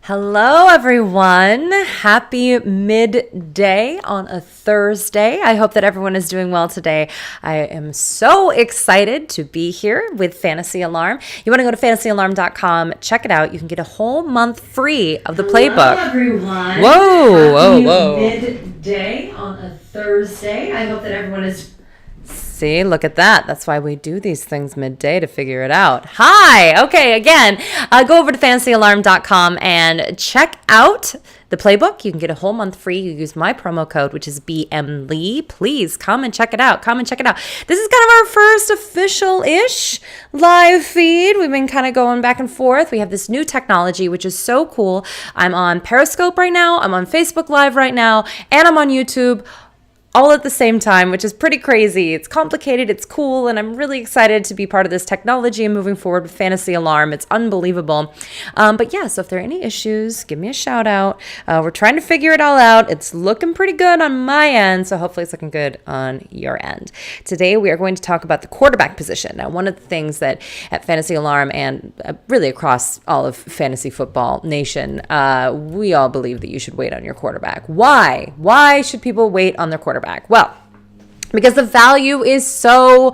Hello, everyone. Happy midday on a Thursday. I hope that everyone is doing well today. I am so excited to be here with Fantasy Alarm. You want to go to fantasyalarm.com, check it out. You can get a whole month free of the playbook. Hello, everyone. Whoa. Midday on a Thursday. I hope that everyone is. See, look at that. That's why we do these things midday to figure it out. Hi. Okay, again, go over to fantasyalarm.com and check out the playbook. You can get a whole month free. You use my promo code, which is BMLEE. Please come and check it out. This is kind of our first official-ish live feed. We've been kind of going back and forth. We have this new technology, which is so cool. I'm on Periscope right now. I'm on Facebook Live right now. And I'm on YouTube all at the same time, which is pretty crazy. It's complicated, it's cool, and I'm really excited to be part of this technology and moving forward with Fantasy Alarm. It's unbelievable. But yeah, so if there are any issues, give me a shout out. We're trying to figure it all out. It's looking pretty good on my end, so hopefully it's looking good on your end. Today, we are going to talk about the quarterback position. Now, one of the things that at Fantasy Alarm and really across all of fantasy football nation, we all believe that you should wait on your quarterback. Why? Why should people wait on their quarterback? Well, because the value is so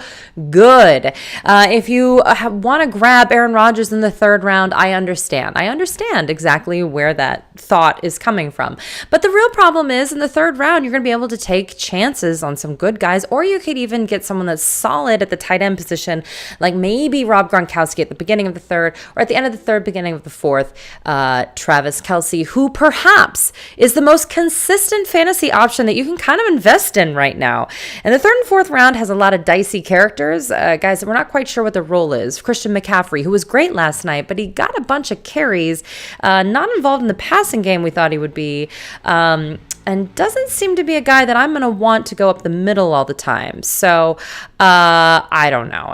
good. If you want to grab Aaron Rodgers in the third round, I understand. I understand exactly where that thought is coming from. But the real problem is in the third round, you're going to be able to take chances on some good guys, or you could even get someone that's solid at the tight end position, like maybe Rob Gronkowski at the beginning of the third, or at the end of the third, beginning of the fourth, Travis Kelce, who perhaps is the most consistent fantasy option that you can kind of invest in right now. And the third and fourth round has a lot of dicey characters, guys that we're not quite sure what the role is. Christian McCaffrey, who was great last night, but he got a bunch of carries, not involved in the passing game we thought he would be, and doesn't seem to be a guy that I'm going to want to go up the middle all the time. So I don't know.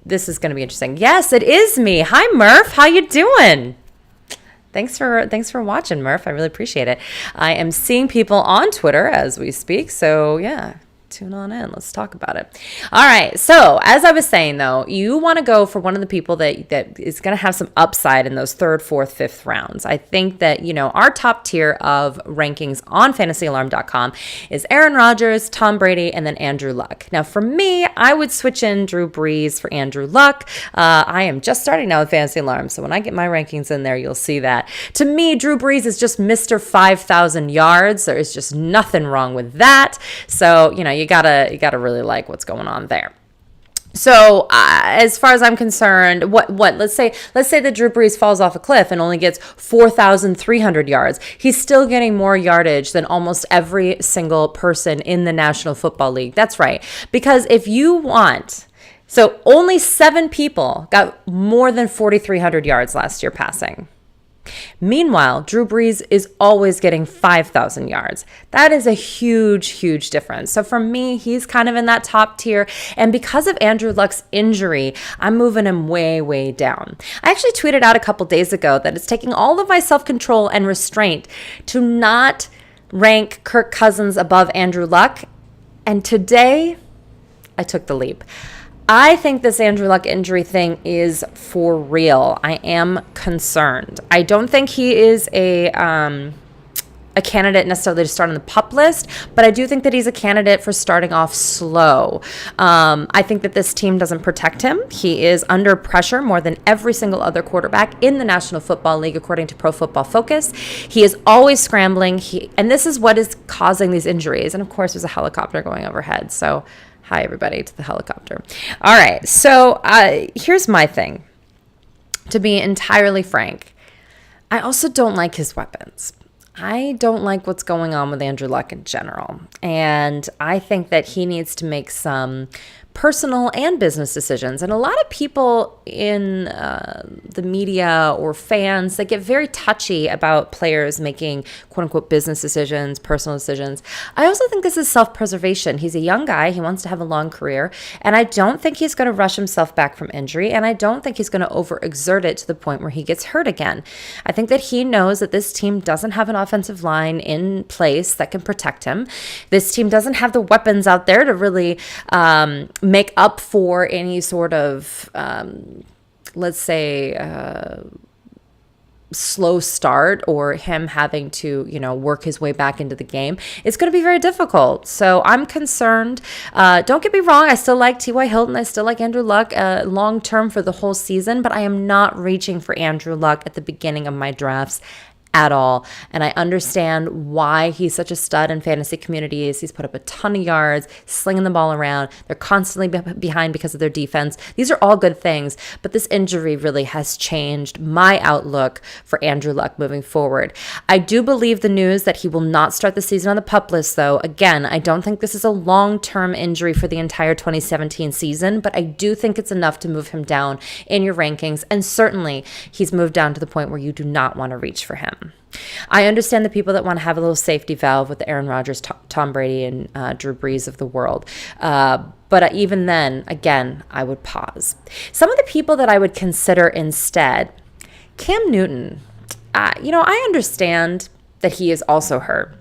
This is going to be interesting. Yes, it is me. Hi, Murph. How you doing? Thanks for watching, Murph. I really appreciate it. I am seeing people on Twitter as we speak, so yeah. Tune on in. Let's talk about it. All right. So as I was saying, though, you want to go for one of the people that is going to have some upside in those third, fourth, fifth rounds. I think that, our top tier of rankings on fantasyalarm.com is Aaron Rodgers, Tom Brady, and then Andrew Luck. Now, for me, I would switch in Drew Brees for Andrew Luck. I am just starting now with Fantasy Alarm, so when I get my rankings in there, you'll see that. To me, Drew Brees is just Mr. 5,000 yards. There is just nothing wrong with that. So, you gotta really like what's going on there. So as far as I'm concerned, what let's say that Drew Brees falls off a cliff and only gets 4,300 yards. He's still getting more yardage than almost every single person in the National Football League. That's right. Because if you want, so only 7 people got more than 4,300 yards last year passing. Meanwhile, Drew Brees is always getting 5,000 yards. That is a huge, huge difference. So for me, he's kind of in that top tier. And because of Andrew Luck's injury, I'm moving him way, way down. I actually tweeted out a couple days ago that it's taking all of my self-control and restraint to not rank Kirk Cousins above Andrew Luck. And today, I took the leap. I think this Andrew Luck injury thing is for real. I am concerned. I don't think he is a candidate necessarily to start on the PUP list, but I do think that he's a candidate for starting off slow. I think that this team doesn't protect him. He is under pressure more than every single other quarterback in the National Football League, according to Pro Football Focus. He is always scrambling, and this is what is causing these injuries. And of course, there's a helicopter going overhead, so hi, everybody, to the helicopter. All right, so here's my thing. To be entirely frank, I also don't like his weapons. I don't like what's going on with Andrew Luck in general. And I think that he needs to make some personal and business decisions. And a lot of people in the media or fans, they get very touchy about players making quote unquote business decisions, personal decisions. I also think this is self-preservation. He's a young guy. He wants to have a long career. And I don't think he's going to rush himself back from injury. And I don't think he's going to overexert it to the point where he gets hurt again. I think that he knows that this team doesn't have an offensive line in place that can protect him. This team doesn't have the weapons out there to really make up for any sort of, let's say, slow start or him having to, work his way back into the game, it's going to be very difficult. So I'm concerned. Don't get me wrong. I still like T.Y. Hilton. I still like Andrew Luck long term for the whole season, but I am not reaching for Andrew Luck at the beginning of my drafts at all. And I understand why he's such a stud in fantasy communities. He's put up a ton of yards, slinging the ball around. They're constantly behind because of their defense. These are all good things, but this injury really has changed my outlook for Andrew Luck moving forward. I do believe the news that he will not start the season on the PUP list, though. Again, I don't think this is a long-term injury for the entire 2017 season, but I do think it's enough to move him down in your rankings, and certainly he's moved down to the point where you do not want to reach for him. I understand the people that want to have a little safety valve with the Aaron Rodgers, Tom Brady, and Drew Brees of the world. But even then, again, I would pause. Some of the people that I would consider instead, Cam Newton. I understand that he is also hurt.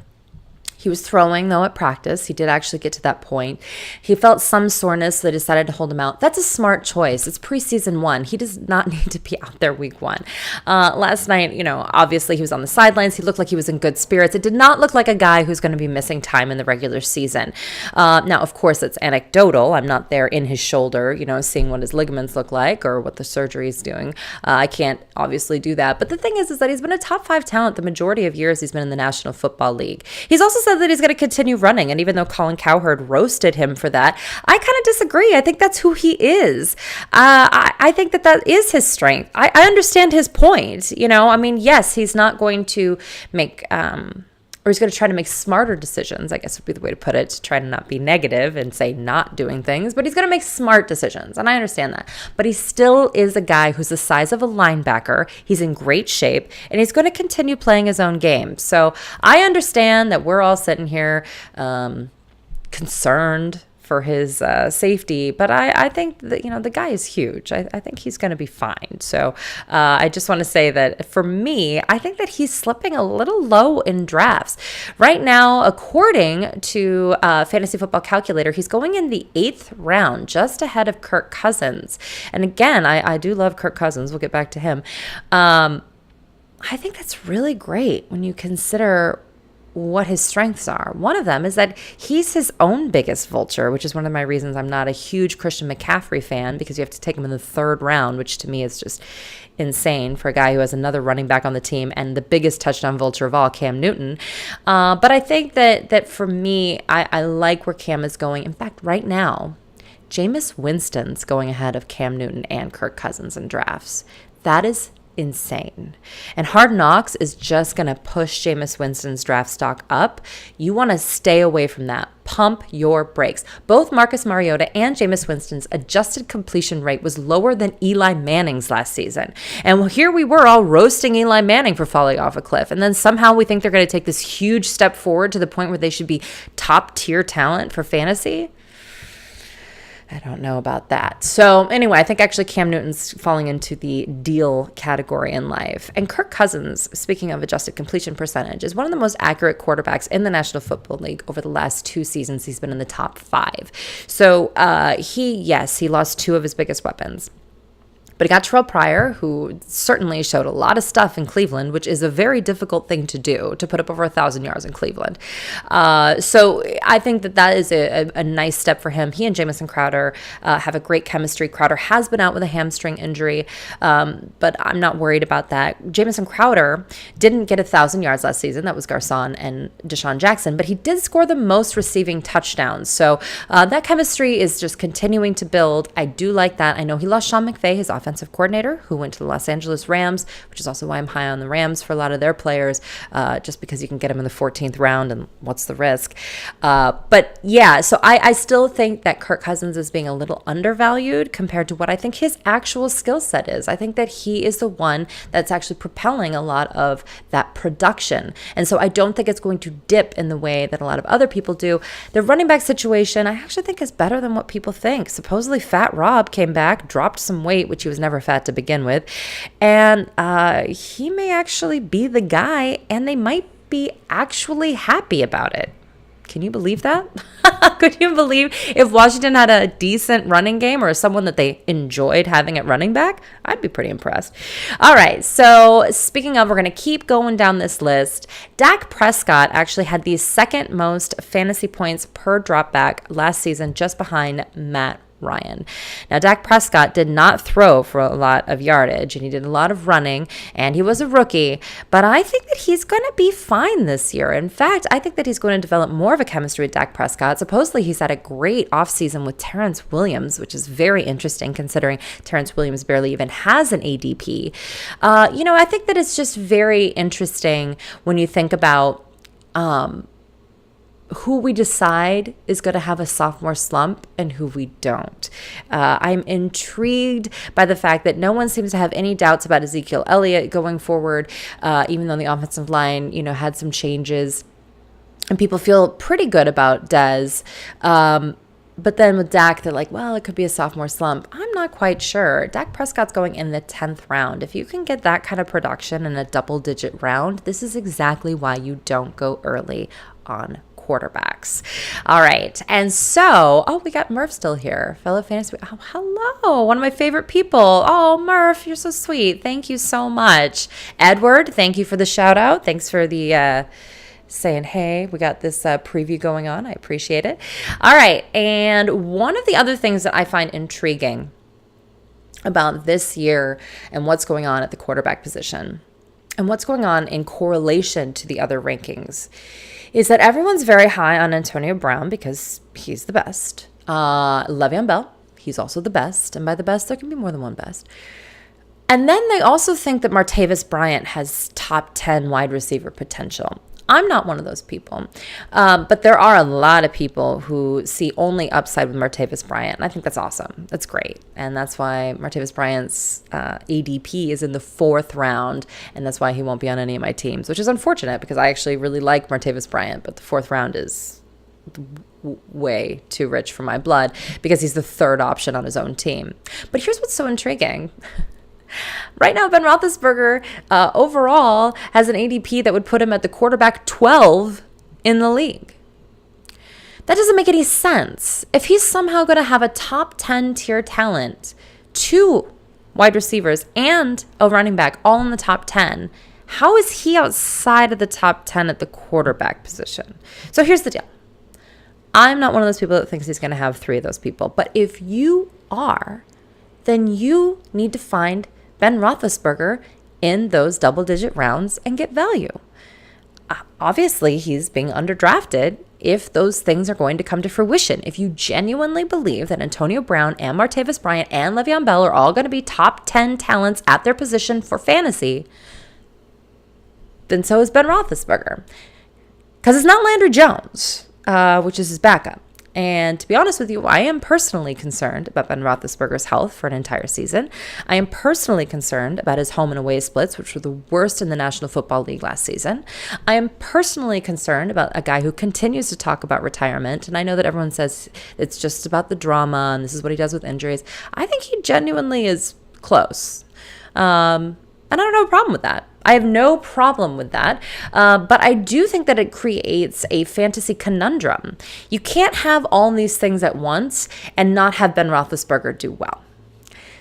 He was throwing, though, at practice. He did actually get to that point. He felt some soreness, so they decided to hold him out. That's a smart choice. It's preseason 1. He does not need to be out there week 1. Last night, obviously he was on the sidelines. He looked like he was in good spirits. It did not look like a guy who's going to be missing time in the regular season. Now, of course, it's anecdotal. I'm not there in his shoulder, seeing what his ligaments look like or what the surgery is doing. I can't obviously do that. But the thing is that he's been a top 5 talent the majority of years he's been in the National Football League. He's also said that he's going to continue running, and even though Colin Cowherd roasted him for that, I kind of disagree. I think that's who he is. I think that is his strength. I understand his point. Yes, he's not going to make or he's going to try to make smarter decisions, I guess would be the way to put it, to try to not be negative and say not doing things, but he's going to make smart decisions, and I understand that. But he still is a guy who's the size of a linebacker. He's in great shape, and he's going to continue playing his own game. So I understand that we're all sitting here concerned for his safety, but I think that the guy is huge. I think he's going to be fine. So I just want to say that for me, I think that he's slipping a little low in drafts right now. According to Fantasy Football Calculator, he's going in the 8th round, just ahead of Kirk Cousins. And again, I do love Kirk Cousins. We'll get back to him. I think that's really great when you consider what his strengths are. One of them is that he's his own biggest vulture, which is one of my reasons I'm not a huge Christian McCaffrey fan, because you have to take him in the 3rd round, which to me is just insane for a guy who has another running back on the team and the biggest touchdown vulture of all, Cam Newton. But I think that for me, I like where Cam is going. In fact, right now, Jameis Winston's going ahead of Cam Newton and Kirk Cousins in drafts. That is insane. And Hard Knocks is just going to push Jameis Winston's draft stock up. You want to stay away from that. Pump your brakes. Both Marcus Mariota and Jameis Winston's adjusted completion rate was lower than Eli Manning's last season. And here we were all roasting Eli Manning for falling off a cliff. And then somehow we think they're going to take this huge step forward to the point where they should be top tier talent for fantasy. I don't know about that. So anyway, I think actually Cam Newton's falling into the deal category in life. And Kirk Cousins, speaking of adjusted completion percentage, is one of the most accurate quarterbacks in the National Football League over the last 2 seasons. He's been in the top 5. So he lost 2 of his biggest weapons. But he got Terrell Pryor, who certainly showed a lot of stuff in Cleveland, which is a very difficult thing to do, to put up over 1,000 yards in Cleveland. So I think that is a nice step for him. He and Jamison Crowder have a great chemistry. Crowder has been out with a hamstring injury, but I'm not worried about that. Jamison Crowder didn't get 1,000 yards last season. That was Garcon and Deshaun Jackson, but he did score the most receiving touchdowns. So that chemistry is just continuing to build. I do like that. I know he lost Sean McVay, his offensive coordinator, who went to the Los Angeles Rams, which is also why I'm high on the Rams for a lot of their players, just because you can get them in the 14th round, and what's the risk? But yeah, so I still think that Kirk Cousins is being a little undervalued compared to what I think his actual skill set is. I think that he is the one that's actually propelling a lot of that production. And so I don't think it's going to dip in the way that a lot of other people do. The running back situation, I actually think is better than what people think. Supposedly Fat Rob came back, dropped some weight, which he was never fat to begin with, and he may actually be the guy, and they might be actually happy about it. Can you believe that? Could you believe if Washington had a decent running game or someone that they enjoyed having at running back? I'd be pretty impressed. All right, so speaking of, we're going to keep going down this list. Dak Prescott actually had the second most fantasy points per dropback last season, just behind Matt Ryan. Now, Dak Prescott did not throw for a lot of yardage, and he did a lot of running, and he was a rookie, but I think that he's going to be fine this year. In fact, I think that he's going to develop more of a chemistry with Dak Prescott. Supposedly, he's had a great offseason with Terrence Williams, which is very interesting considering Terrence Williams barely even has an ADP. I think that it's just very interesting when you think about who we decide is going to have a sophomore slump and who we don't. I'm intrigued by the fact that no one seems to have any doubts about Ezekiel Elliott going forward, even though the offensive line, had some changes. And people feel pretty good about Dez. But then with Dak, they're like, well, it could be a sophomore slump. I'm not quite sure. Dak Prescott's going in the 10th round. If you can get that kind of production in a double-digit round, this is exactly why you don't go early on quarterbacks. All right. And so, we got Murph still here. Fellow fantasy. Oh, hello. One of my favorite people. Oh, Murph, you're so sweet. Thank you so much. Edward, thank you for the shout out. Thanks for the saying, hey, we got this preview going on. I appreciate it. All right. And one of the other things that I find intriguing about this year and what's going on at the quarterback position and what's going on in correlation to the other rankings is that everyone's very high on Antonio Brown because he's the best. Le'Veon Bell, he's also the best. And by the best, there can be more than one best. And then they also think that Martavis Bryant has top 10 wide receiver potential. I'm not one of those people, but there are a lot of people who see only upside with Martavis Bryant, and I think that's awesome. That's great, and that's why Martavis Bryant's ADP is in the 4th round, and that's why he won't be on any of my teams, which is unfortunate because I actually really like Martavis Bryant, but the 4th round is way too rich for my blood because he's the 3rd option on his own team. But here's what's so intriguing. Right now, Ben Roethlisberger overall has an ADP that would put him at the quarterback 12 in the league. That doesn't make any sense. If he's somehow going to have a top 10 tier talent, 2 wide receivers and a running back all in the top 10, how is he outside of the top 10 at the quarterback position? So here's the deal. I'm not one of those people that thinks he's going to have 3 of those people. But if you are, then you need to find Ben Roethlisberger in those double-digit rounds and get value. Obviously, he's being underdrafted if those things are going to come to fruition. If you genuinely believe that Antonio Brown and Martavis Bryant and Le'Veon Bell are all going to be top 10 talents at their position for fantasy, then so is Ben Roethlisberger. Because it's not Landry Jones, which is his backup. And to be honest with you, I am personally concerned about Ben Roethlisberger's health for an entire season. I am personally concerned about his home and away splits, which were the worst in the National Football League last season. I am personally concerned about a guy who continues to talk about retirement. And I know that everyone says it's just about the drama and this is what he does with injuries. I think he genuinely is close. And I don't have a problem with that. I have no problem with that. But I do think that it creates a fantasy conundrum. You can't have all these things at once and not have Ben Roethlisberger do well.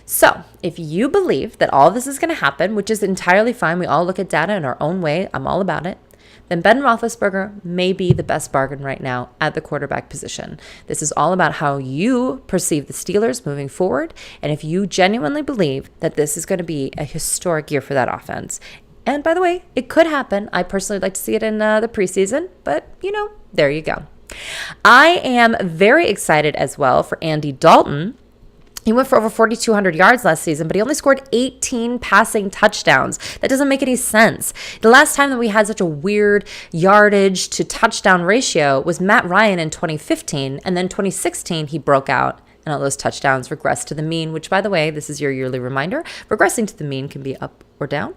So if you believe that all this is going to happen, which is entirely fine, we all look at data in our own way, I'm all about it, then Ben Roethlisberger may be the best bargain right now at the quarterback position. This is all about how you perceive the Steelers moving forward, and if you genuinely believe that this is going to be a historic year for that offense. And by the way, it could happen. I personally would like to see it in the preseason, but there you go. I am very excited as well for Andy Dalton. He went for over 4,200 yards last season, but he only scored 18 passing touchdowns. That doesn't make any sense. The last time that we had such a weird yardage to touchdown ratio was Matt Ryan in 2015, and then 2016 he broke out, and all those touchdowns regressed to the mean, which, by the way, this is your yearly reminder, regressing to the mean can be up or down.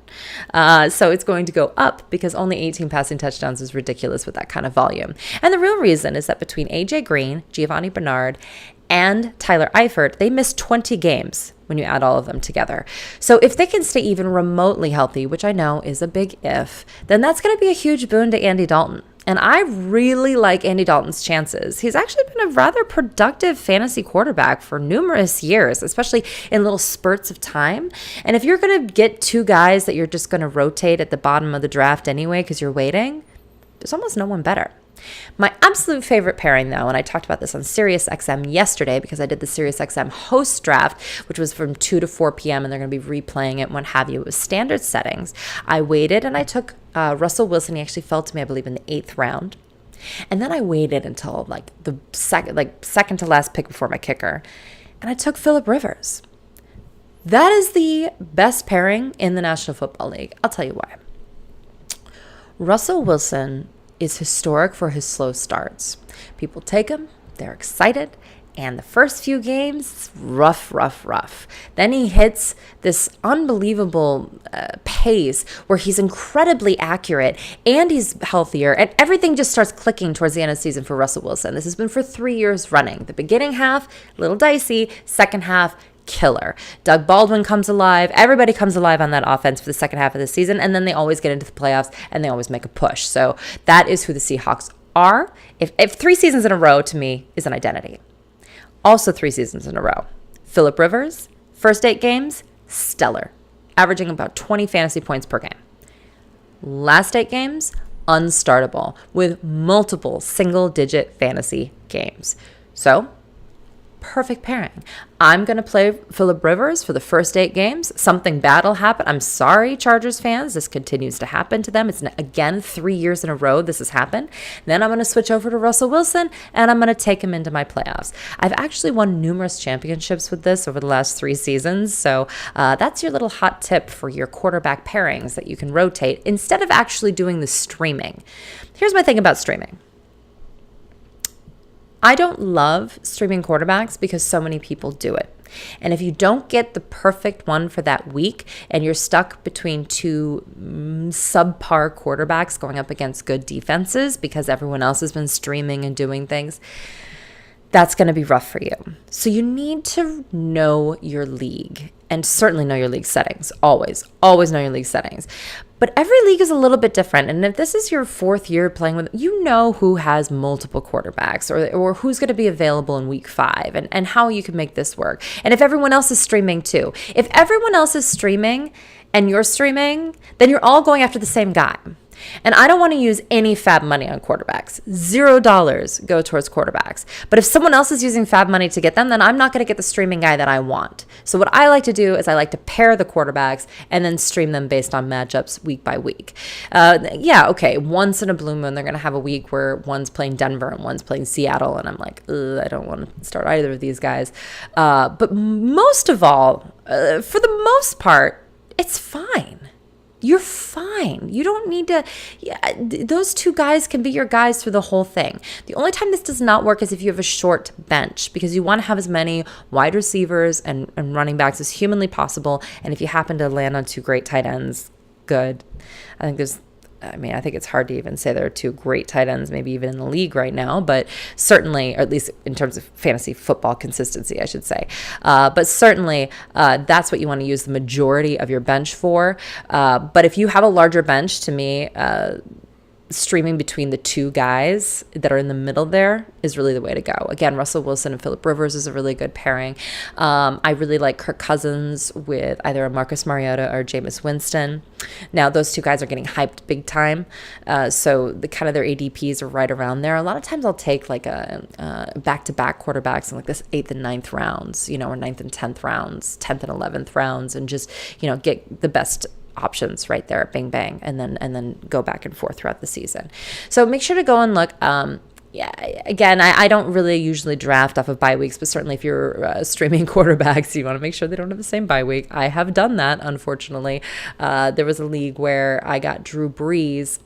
So it's going to go up because only 18 passing touchdowns is ridiculous with that kind of volume. And the real reason is that between A.J. Green, Giovanni Bernard, and Tyler Eifert, they missed 20 games when you add all of them together. So if they can stay even remotely healthy, which I know is a big if, then that's going to be a huge boon to Andy Dalton. And I really like Andy Dalton's chances. He's actually been a rather productive fantasy quarterback for numerous years, especially in little spurts of time. And if you're going to get two guys that you're just going to rotate at the bottom of the draft anyway because you're waiting, there's almost no one better. My absolute favorite pairing, though, and I talked about this on SiriusXM yesterday because I did the SiriusXM host draft, which was from 2 to 4 p.m., and they're going to be replaying it and what have you. It was standard settings. I waited, and I took Russell Wilson. He actually fell to me, I believe, in the 8th round. And then I waited until the second to last pick before my kicker, and I took Phillip Rivers. That is the best pairing in the National Football League. I'll tell you why. Russell Wilson is historic for his slow starts. People take him, they're excited, and the first few games, rough. Then he hits this unbelievable pace where he's incredibly accurate and he's healthier, and everything just starts clicking towards the end of the season for Russell Wilson. This has been for 3 years running. The beginning half, a little dicey. Second half, killer. Doug Baldwin comes alive. Everybody comes alive on that offense for the second half of the season, and then they always get into the playoffs and they always make a push. So that is who the Seahawks are. If 3 seasons in a row, to me, is an identity. Also 3 seasons in a row. Phillip Rivers, first 8 games, stellar, averaging about 20 fantasy points per game. Last 8 games, unstartable, with multiple single-digit fantasy games. So perfect pairing. I'm going to play Phillip Rivers for the first 8 games. Something bad will happen. I'm sorry, Chargers fans. This continues to happen to them. It's, again, 3 years in a row this has happened. Then I'm going to switch over to Russell Wilson, and I'm going to take him into my playoffs. I've actually won numerous championships with this over the last 3 seasons. So that's your little hot tip for your quarterback pairings that you can rotate instead of actually doing the streaming. Here's my thing about streaming. I don't love streaming quarterbacks because so many people do it. And if you don't get the perfect one for that week and you're stuck between 2 subpar quarterbacks going up against good defenses because everyone else has been streaming and doing things, that's going to be rough for you. So you need to know your league and certainly know your league settings. Always know your league settings. But every league is a little bit different. And if this is your 4th year playing with, you know who has multiple quarterbacks or who's going to be available in week 5 and how you can make this work. And if everyone else is streaming too. If everyone else is streaming and you're streaming, then you're all going after the same guy. And I don't want to use any fab money on quarterbacks. $0 go towards quarterbacks. But if someone else is using fab money to get them, then I'm not going to get the streaming guy that I want. So what I like to do is I like to pair the quarterbacks and then stream them based on matchups week by week. Once in a blue moon, they're going to have a week where one's playing Denver and one's playing Seattle. And I'm like, I don't want to start either of these guys. But most of all, for the most part, it's fine. You're fine. You don't need to, those 2 guys can be your guys through the whole thing. The only time this does not work is if you have a short bench because you want to have as many wide receivers and running backs as humanly possible. And if you happen to land on 2 great tight ends, good. I think it's hard to even say there are 2 great tight ends, maybe even in the league right now, but certainly, or at least in terms of fantasy football consistency, I should say. But certainly, that's what you want to use the majority of your bench for. But if you have a larger bench, to me, streaming between the 2 guys that are in the middle there is really the way to go. Again, Russell Wilson and Phillip Rivers is a really good pairing. I really like Kirk Cousins with either a Marcus Mariota or Jameis Winston. Now, those 2 guys are getting hyped big time. So the kind of their ADPs are right around there. A lot of times I'll take like a back-to-back quarterbacks in like this 8th and 9th rounds, or 9th and 10th rounds, 10th and 11th rounds, and just, get the best options right there, bang, bang, and then go back and forth throughout the season. So make sure to go and look. Again, I don't really usually draft off of bye weeks, but certainly if you're streaming quarterbacks, you want to make sure they don't have the same bye week. I have done that, unfortunately. There was a league where I got Drew Brees,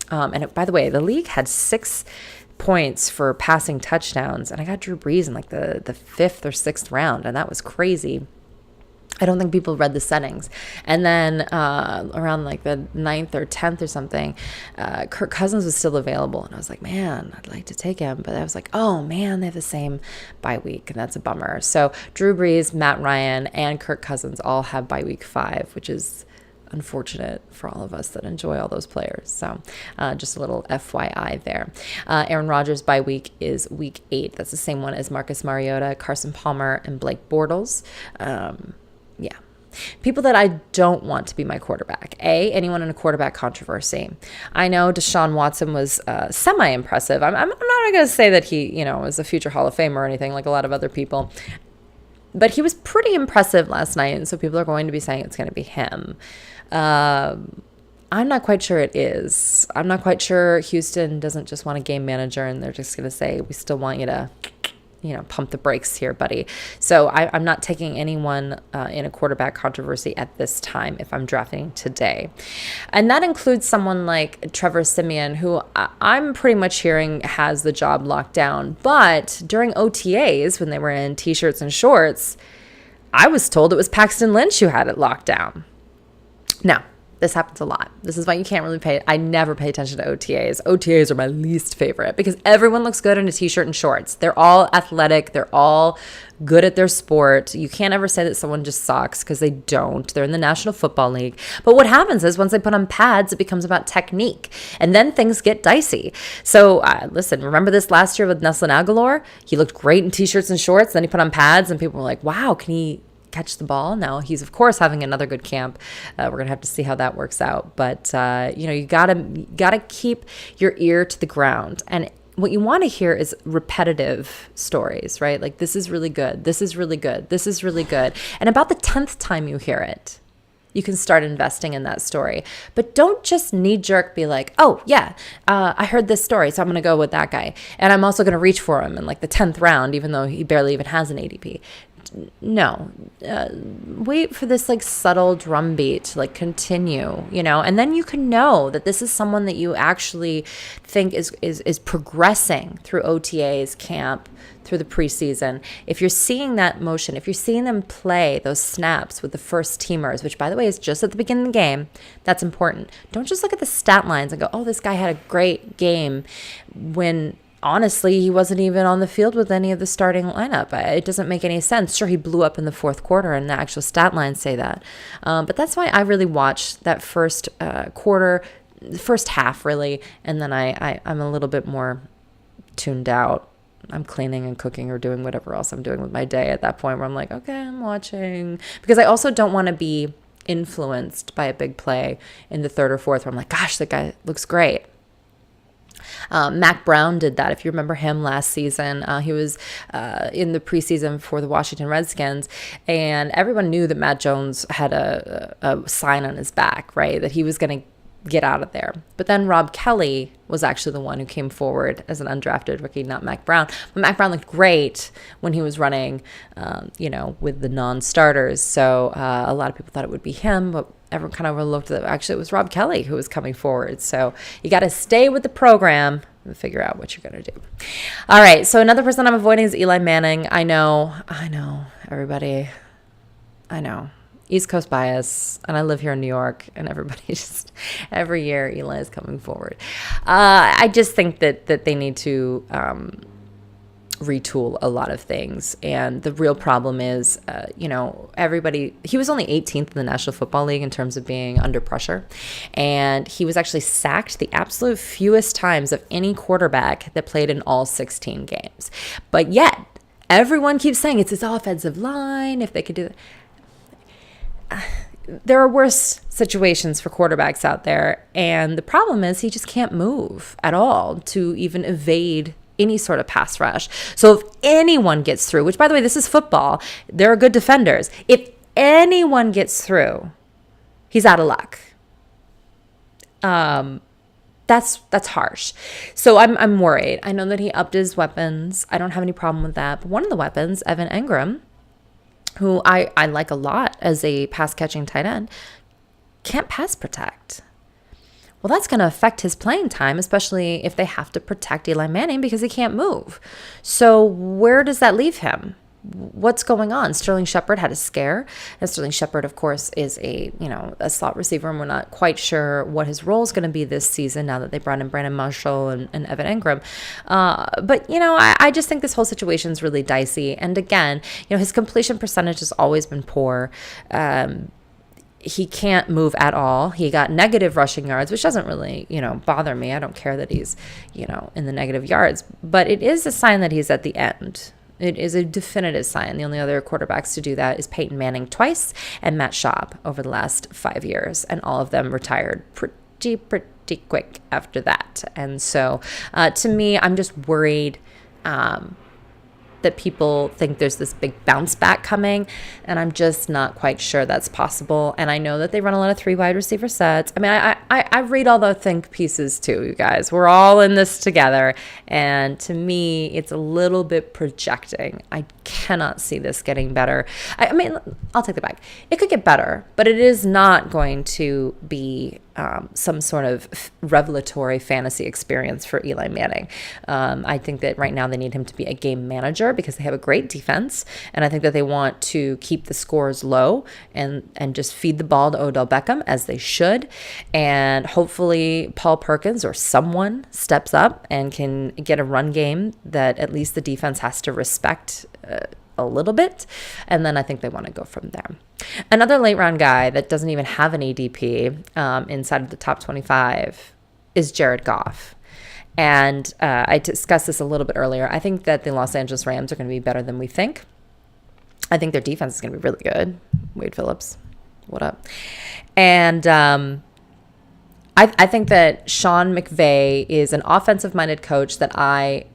by the way, the league had 6 points for passing touchdowns, and I got Drew Brees in like the 5th or 6th round, and that was crazy. I don't think people read the settings. And then around like the 9th or 10th or something, Kirk Cousins was still available. And I was like, man, I'd like to take him. But I was like, oh, man, they have the same bye week. And that's a bummer. So Drew Brees, Matt Ryan, and Kirk Cousins all have bye week 5, which is unfortunate for all of us that enjoy all those players. So just a little FYI there. Aaron Rodgers' bye week is week 8. That's the same one as Marcus Mariota, Carson Palmer, and Blake Bortles. Yeah. People that I don't want to be my quarterback. Anyone in a quarterback controversy. I know Deshaun Watson was semi-impressive. I'm not going to say that he, is a future Hall of Famer or anything like a lot of other people. But he was pretty impressive last night, and so people are going to be saying it's going to be him. I'm not quite sure it is. I'm not quite sure Houston doesn't just want a game manager, and they're just going to say, we still want you to pump the brakes here, buddy. So I'm not taking anyone in a quarterback controversy at this time if I'm drafting today. And that includes someone like Trevor Siemian, who I'm pretty much hearing has the job locked down. But during OTAs, when they were in T-shirts and shorts, I was told it was Paxton Lynch who had it locked down. Now, this happens a lot. This is why you can't really I never pay attention to OTAs. OTAs are my least favorite because everyone looks good in a T-shirt and shorts. They're all athletic. They're all good at their sport. You can't ever say that someone just sucks because they don't. They're in the National Football League. But what happens is once they put on pads, it becomes about technique. And then things get dicey. So listen, remember this last year with Nelson Aguilar? He looked great in T-shirts and shorts. Then he put on pads and people were like, wow, can he catch the ball? Now he's of course having another good camp. We're gonna have to see how that works out, but you gotta keep your ear to the ground, and what you want to hear is repetitive stories, right? Like, this is really good, this is really good, this is really good, and about the 10th time you hear it, you can start investing in that story. But don't just knee-jerk be like, oh yeah, I heard this story, so I'm gonna go with that guy, and I'm also gonna reach for him in like the 10th round even though he barely even has an ADP. No, wait for this like subtle drumbeat to like continue, and then you can know that this is someone that you actually think is progressing through OTAs, camp, through the preseason. If you're seeing that motion, if you're seeing them play those snaps with the first teamers, which by the way is just at the beginning of the game, that's important. Don't just look at the stat lines and go, oh, this guy had a great game, when honestly, he wasn't even on the field with any of the starting lineup. It doesn't make any sense. Sure, he blew up in the fourth quarter, and the actual stat lines say that. But that's why I really watched that first quarter, first half, really, and then I'm a little bit more tuned out. I'm cleaning and cooking or doing whatever else I'm doing with my day at that point where I'm like, okay, I'm watching. Because I also don't want to be influenced by a big play in the third or fourth where I'm like, gosh, that guy looks great. Mac Brown did that. If you remember him last season, he was in the preseason for the Washington Redskins, and everyone knew that Matt Jones had a sign on his back, right? That he was going to get out of there. But then Rob Kelly was actually the one who came forward as an undrafted rookie, not Mac Brown. But Mac Brown looked great when he was running, with the non-starters. So a lot of people thought it would be him, but everyone kind of overlooked that actually it was Rob Kelly who was coming forward. So you got to stay with the program and figure out what you're going to do. All right. So another person I'm avoiding is Eli Manning. I know, everybody. I know. East Coast bias, and I live here in New York, and everybody just, every year Eli is coming forward. I just think that they need to retool a lot of things, and the real problem is, everybody, he was only 18th in the National Football League in terms of being under pressure, and he was actually sacked the absolute fewest times of any quarterback that played in all 16 games. But yet, everyone keeps saying it's his offensive line, if they could do that. There are worse situations for quarterbacks out there, and the problem is he just can't move at all to even evade any sort of pass rush. So if anyone gets through, which by the way, this is football, there are good defenders. If anyone gets through, he's out of luck. That's harsh. So I'm worried. I know that he upped his weapons. I don't have any problem with that. But one of the weapons, Evan Engram, who I like a lot as a pass-catching tight end, can't pass protect. Well, that's going to affect his playing time, especially if they have to protect Eli Manning because he can't move. So where does that leave him? What's going on? Sterling Shepard had a scare. And Sterling Shepard, of course, is a slot receiver, and we're not quite sure what his role is going to be this season now that they brought in Brandon Marshall and Evan Engram. But I just think this whole situation is really dicey. And again, his completion percentage has always been poor. he can't move at all. He got negative rushing yards, which doesn't really, bother me. I don't care that he's, in the negative yards. But it is a sign that he's at the end. It is a definitive sign. The only other quarterbacks to do that is Peyton Manning twice and Matt Schaub over the last 5 years. And all of them retired pretty quick after that. And so to me, I'm just worried that people think there's this big bounce back coming, and I'm just not quite sure that's possible. And I know that they run a lot of 3 wide receiver sets. I mean, I read all the think pieces too, you guys. We're all in this together, and to me, it's a little bit projecting. I cannot see this getting better. I mean, I'll take that back. It could get better, but it is not going to be some sort of revelatory fantasy experience for Eli Manning. I think that right now they need him to be a game manager because they have a great defense, and I think that they want to keep the scores low and just feed the ball to Odell Beckham as they should, and hopefully Paul Perkins or someone steps up and can get a run game that at least the defense has to respect a little bit, and then I think they want to go from there. Another late round guy that doesn't even have an ADP inside of the top 25 is Jared Goff. And I discussed this a little bit earlier. I think that the Los Angeles Rams are going to be better than we think. I think their defense is going to be really good. Wade Phillips, what up? And I think that Sean McVay is an offensive-minded coach that I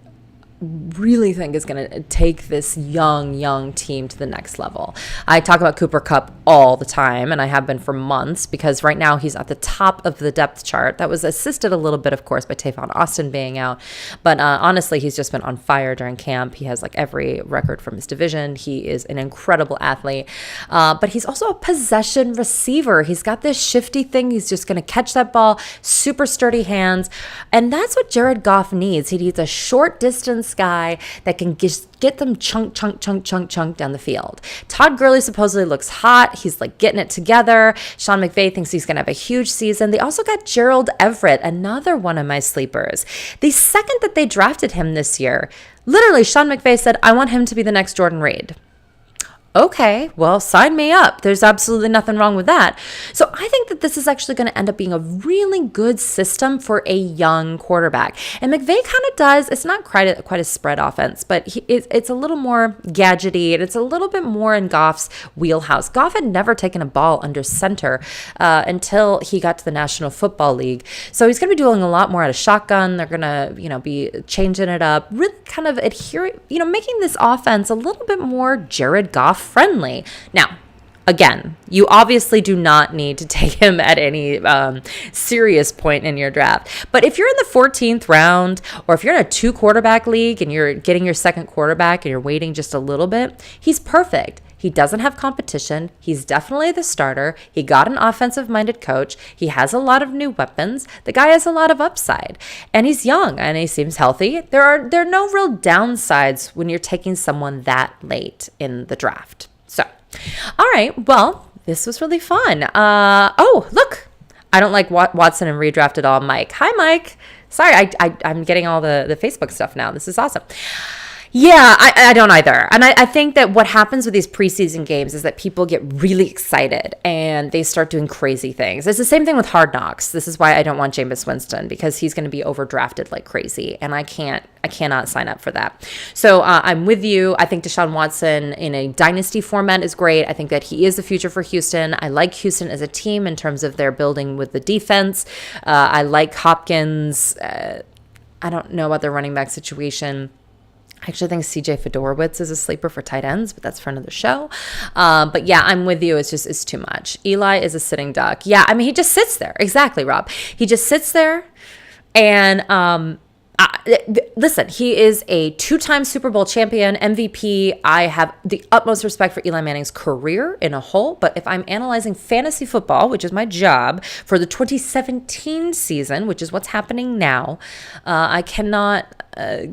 really think is going to take this young team to the next level. I talk about Cooper Kupp all the time, and I have been for months, because right now he's at the top of the depth chart. That was assisted a little bit, of course, by Tavon Austin being out. But honestly, he's just been on fire during camp. He has like every record from his division. He is an incredible athlete. But he's also a possession receiver. He's got this shifty thing. He's just going to catch that ball, super sturdy hands. And that's what Jared Goff needs. He needs a short distance guy that can just get them chunk down the field. Todd Gurley supposedly looks hot. He's like getting it together. Sean McVay thinks he's going to have a huge season. They also got Gerald Everett, another one of my sleepers. The second that they drafted him this year, literally Sean McVay said, I want him to be the next Jordan Reed. Okay, well, sign me up. There's absolutely nothing wrong with that. So I think that this is actually going to end up being a really good system for a young quarterback. And McVay kind of does, it's not quite a spread offense, but it's a little more gadgety, and it's a little bit more in Goff's wheelhouse. Goff had never taken a ball under center until he got to the National Football League. So he's going to be doing a lot more out of shotgun. They're going to, be changing it up, really kind of adhering, making this offense a little bit more Jared Goff friendly. Now, again, you obviously do not need to take him at any serious point in your draft. But if you're in the 14th round, or if you're in a 2 quarterback league and you're getting your second quarterback and you're waiting just a little bit, he's perfect. He doesn't have competition. He's definitely the starter. He got an offensive-minded coach. He has a lot of new weapons. The guy has a lot of upside. And he's young, and he seems healthy. There are no real downsides when you're taking someone that late in the draft. So, all right. Well, this was really fun. Oh, look. I don't like Watson and redraft at all. Mike. Hi, Mike. Sorry, I'm getting all the Facebook stuff now. This is awesome. Yeah, I don't either. And I think that what happens with these preseason games is that people get really excited and they start doing crazy things. It's the same thing with Hard Knocks. This is why I don't want Jameis Winston, because he's going to be overdrafted like crazy. And I cannot sign up for that. So I'm with you. I think Deshaun Watson in a dynasty format is great. I think that he is the future for Houston. I like Houston as a team in terms of their building with the defense. I like Hopkins. I don't know about their running back situation. I actually think CJ Fedorowicz is a sleeper for tight ends, but that's for another show. But yeah, I'm with you. It's too much. Eli is a sitting duck. Yeah, I mean, he just sits there. Exactly, Rob. He just sits there. And listen, he is a 2-time Super Bowl champion, MVP. I have the utmost respect for Eli Manning's career in a whole. But if I'm analyzing fantasy football, which is my job, for the 2017 season, which is what's happening now, I cannot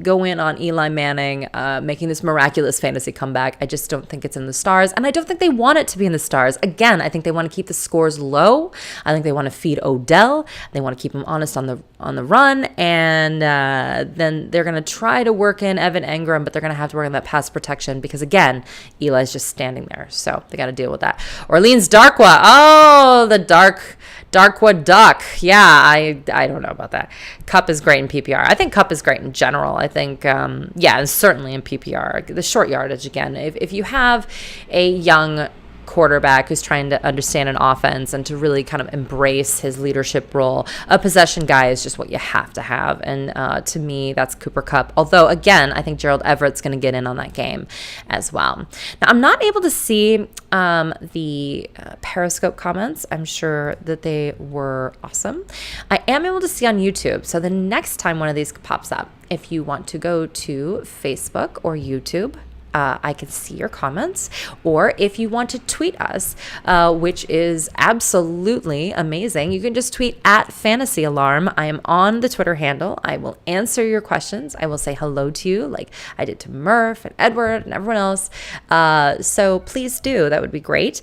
go in on Eli Manning making this miraculous fantasy comeback. I just don't think it's in the stars, and I don't think they want it to be in the stars. Again, I think they want to keep the scores low. I think they want to feed Odell. They want to keep him honest on the run, and then they're going to try to work in Evan Engram, but they're going to have to work on that pass protection because, again, Eli's just standing there, so they got to deal with that. Orleans Darkwa. Oh, the Darkwa Duck. Yeah, I don't know about that. Cup is great in PPR. I think Cup is great in general. I think, and certainly in PPR. The short yardage, again, if you have a young quarterback who's trying to understand an offense and to really kind of embrace his leadership role, a possession guy is just what you have to have. And to me, that's Cooper Kupp. Although, again, I think Gerald Everett's going to get in on that game as well. Now, I'm not able to see the Periscope comments. I'm sure that they were awesome. I am able to see on YouTube. So the next time one of these pops up, if you want to go to Facebook or YouTube, I can see your comments, or if you want to tweet us, which is absolutely amazing, you can just tweet at Fantasy Alarm. I am on the Twitter handle. I will answer your questions. I will say hello to you like I did to Murph and Edward and everyone else. So please do. That would be great.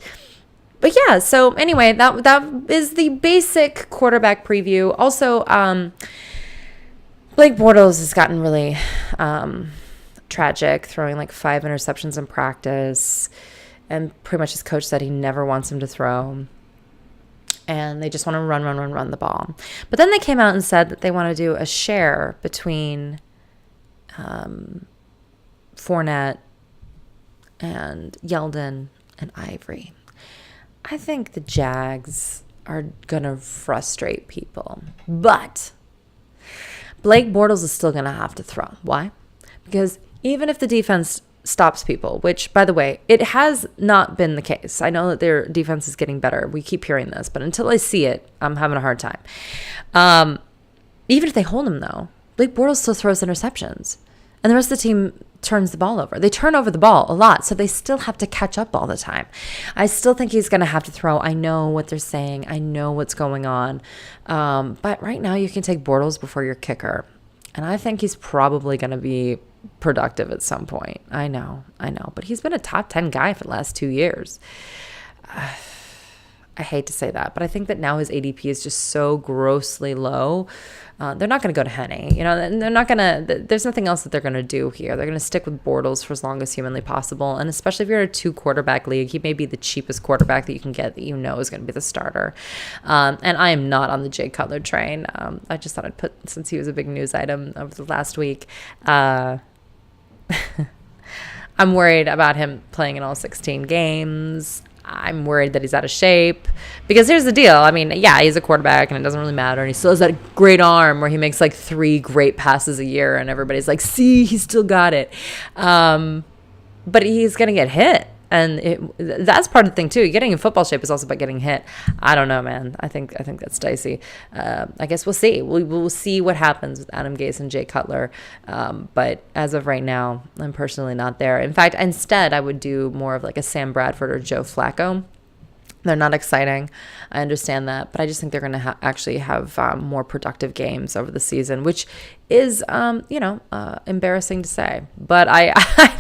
But yeah, so anyway, that is the basic quarterback preview. Also, Blake Bortles has gotten really tragic, throwing like 5 interceptions in practice, and pretty much his coach said he never wants him to throw, and they just want to run the ball. But then they came out and said that they want to do a share between Fournette and Yeldon and Ivory. I think the Jags are going to frustrate people, but Blake Bortles is still going to have to throw. Why? Because even if the defense stops people, which, by the way, it has not been the case. I know that their defense is getting better. We keep hearing this, but until I see it, I'm having a hard time. Even if they hold him, though, Blake Bortles still throws interceptions, and the rest of the team turns the ball over. They turn over the ball a lot, so they still have to catch up all the time. I still think he's going to have to throw. I know what they're saying. I know what's going on. But right now, you can take Bortles before your kicker, and I think he's probably going to be productive at some point. I know, but he's been a top 10 guy for the last 2 years. I hate to say that, but I think that now his ADP is just so grossly low. They're not going to go to Henne, and they're not going to, there's nothing else that they're going to do here. They're going to stick with Bortles for as long as humanly possible. And especially if you're in a 2-quarterback league, he may be the cheapest quarterback that you can get that is going to be the starter. And I am not on the Jay Cutler train. I just thought I'd put, since he was a big news item over the last week, I'm worried about him playing in all 16 games. I'm worried that he's out of shape, because here's the deal. I mean, yeah, he's a quarterback and it doesn't really matter. And he still has that great arm where he makes like 3 great passes a year and everybody's like, see, he still got it. But he's going to get hit. And that's part of the thing too. Getting in football shape is also about getting hit. I don't know, man. I think that's dicey. I guess we'll see. We'll see what happens with Adam Gase and Jay Cutler. But as of right now, I'm personally not there. In fact, instead, I would do more of like a Sam Bradford or Joe Flacco. They're not exciting. I understand that, but I just think they're going to actually have more productive games over the season, which is, embarrassing to say. But I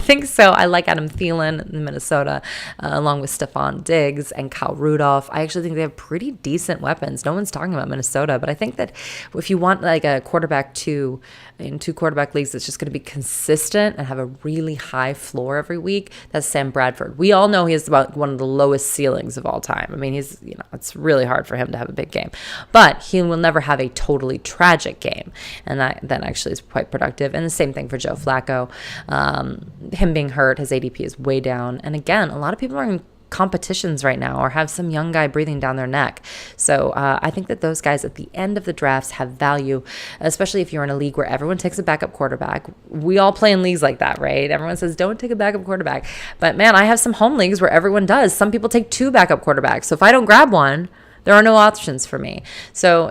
think so. I like Adam Thielen in Minnesota, along with Stephon Diggs and Kyle Rudolph. I actually think they have pretty decent weapons. No one's talking about Minnesota, but I think that if you want like a quarterback in 2-quarterback leagues that's just going to be consistent and have a really high floor every week, that's Sam Bradford. We all know he has about one of the lowest ceilings of all time. I mean, it's really hard for him to have a big game, but he will never have a totally tragic game, and that actually is quite productive. And the same thing for Joe Flacco. Him being hurt, his ADP is way down, and again, a lot of people are in competitions right now or have some young guy breathing down their neck. So I think that those guys at the end of the drafts have value, especially if you're in a league where everyone takes a backup quarterback. We all play in leagues like that, right? Everyone says, don't take a backup quarterback. But man, I have some home leagues where everyone does. Some people take 2 backup quarterbacks. So if I don't grab one, there are no options for me. So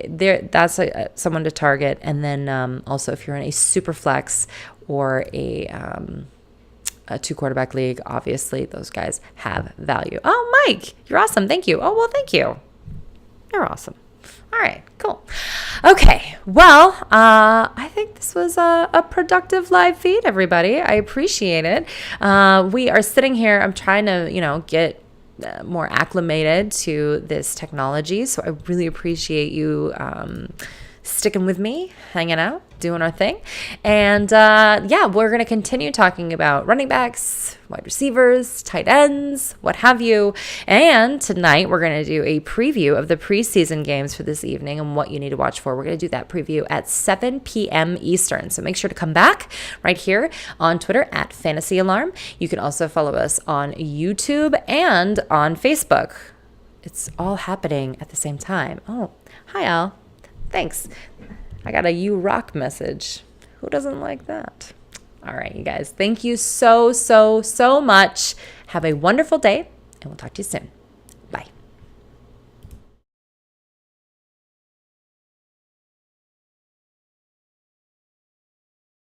that's someone to target. And then also if you're in a super flex or a 2-quarterback league, obviously those guys have value. Oh, Mike, you're awesome. Thank you. Oh, well, thank you. You're awesome. All right, cool. Okay, well, I think this was a productive live feed, everybody. I appreciate it. We are sitting here. I'm trying to, get more acclimated to this technology. So I really appreciate you sticking with me, hanging out, doing our thing. And we're going to continue talking about running backs, wide receivers, tight ends, what have you. And tonight we're going to do a preview of the preseason games for this evening and what you need to watch for. We're going to do that preview at 7 p.m. Eastern. So make sure to come back right here on Twitter at Fantasy Alarm. You can also follow us on YouTube and on Facebook. It's all happening at the same time. Oh, hi, Al. Thanks. I got a You Rock message. Who doesn't like that? All right, you guys. Thank you so much. Have a wonderful day, and we'll talk to you soon.